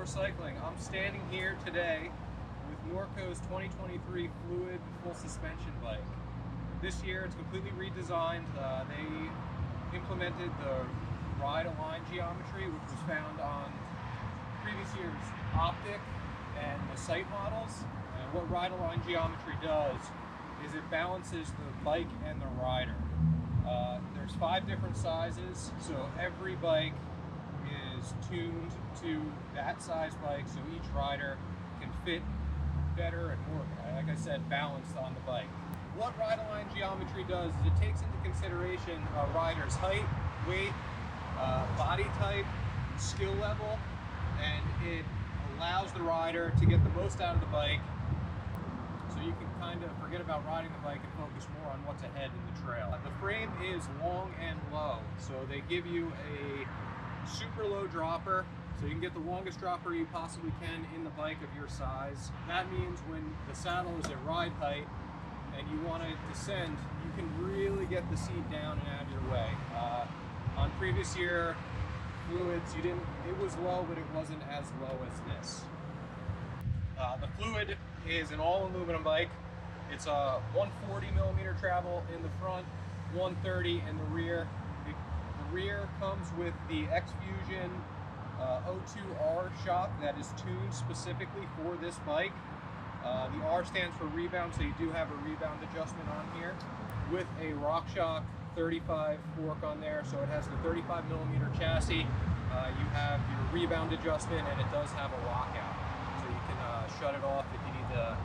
Outdoor Cycling. I'm standing here today with Norco's 2023 Fluid Full Suspension bike. This year it's completely redesigned. They implemented the ride-align geometry, which was found on previous year's Optic and the Sight models. And what ride-align geometry does is it balances the bike and the rider. There's 5 different sizes, so every bike is tuned to that size bike, so each rider can fit better and more, like I said, balanced on the bike. What ride-align geometry does is it takes into consideration a rider's height, weight, body type, skill level, and it allows the rider to get the most out of the bike, so you can kind of forget about riding the bike and focus more on what's ahead in the trail. The frame is long and low, so they give you a super low dropper, so you can get the longest dropper you possibly can in the bike of your size. That means when the saddle is at ride height and you want to descend, you can really get the seat down and out of your way. On previous year Fluids, it was low, but it wasn't as low as this. The Fluid is an all aluminum bike. It's a 140 millimeter travel in the front, 130 in the rear. The rear comes with the X-Fusion O2R shock that is tuned specifically for this bike. The R stands for rebound, so you do have a rebound adjustment on here with a RockShox 35 fork on there, so it has the 35 millimeter chassis. You have your rebound adjustment, and it does have a lockout, so you can shut it off if you need to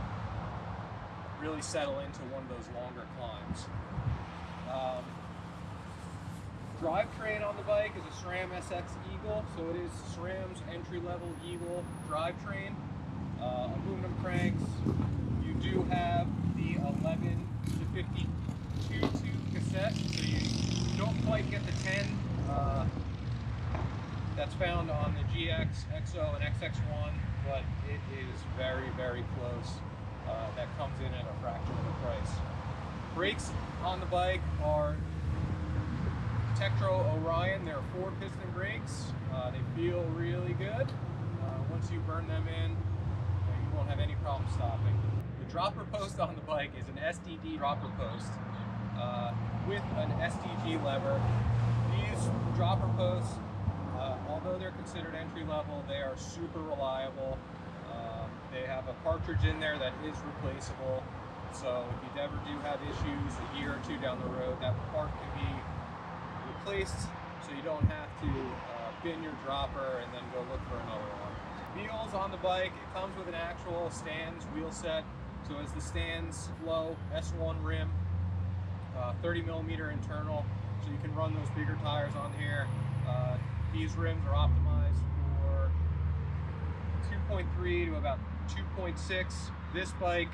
really settle into one of those longer climbs. Drivetrain on the bike is a SRAM SX Eagle, so it is SRAM's entry-level Eagle drivetrain. Aluminum cranks. You do have the 11 to 52 tube cassette, so you don't quite get the 10 that's found on the GX, XO, and XX1, but it is very, very close. That comes in at a fraction of the price. Brakes on the bike are Tektro Orion. They're 4-piston brakes. They feel really good. Once you burn them in, you won't have any problem stopping. The dropper post on the bike is an SDD dropper post with an STG lever. These dropper posts, although they're considered entry level, they are super reliable. They have a cartridge in there that is replaceable, so if you ever do have issues a year or two down the road, that part can be replaced, so you don't have to bin your dropper and then go look for another one. Wheels on the bike, it comes with an actual Stans wheel set, so as the Stans flow, S1 rim, 30 millimeter internal, so you can run those bigger tires on here. These rims are optimized for 2.3 to about 2.6. This bike,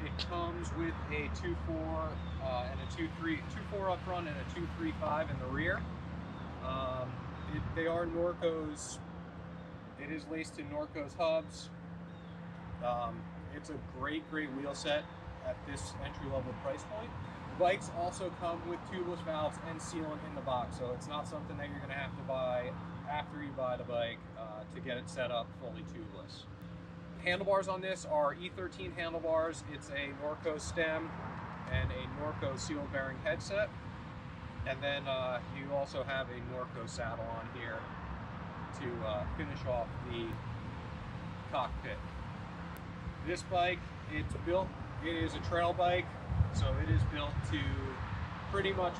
it comes with a 2.4 and a 2.4 up front and a 2.35 in the rear. They are Norco's. It is laced to Norco's hubs. It's a great wheel set at this entry-level price point. Bikes also come with tubeless valves and sealant in the box, so it's not something that you're going to have to buy after you buy the bike to get it set up fully tubeless. Handlebars on this are E13 handlebars. It's a Norco stem and a Norco seal bearing headset, and then you also have a Norco saddle on here to finish off the cockpit. This bike, it is a trail bike, so it is built to pretty much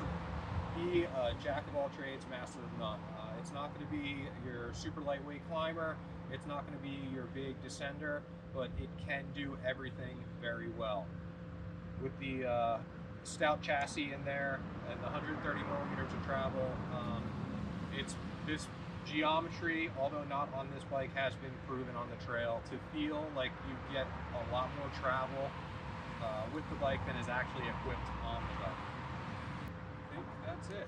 be a jack of all trades, master of none. It's not going to be your super lightweight climber, it's not going to be your big descender, but it can do everything very well. With the stout chassis in there and the 130 millimeters of travel, this geometry, although not on this bike, has been proven on the trail to feel like you get a lot more travel with the bike than is actually equipped on the bike. I think that's it.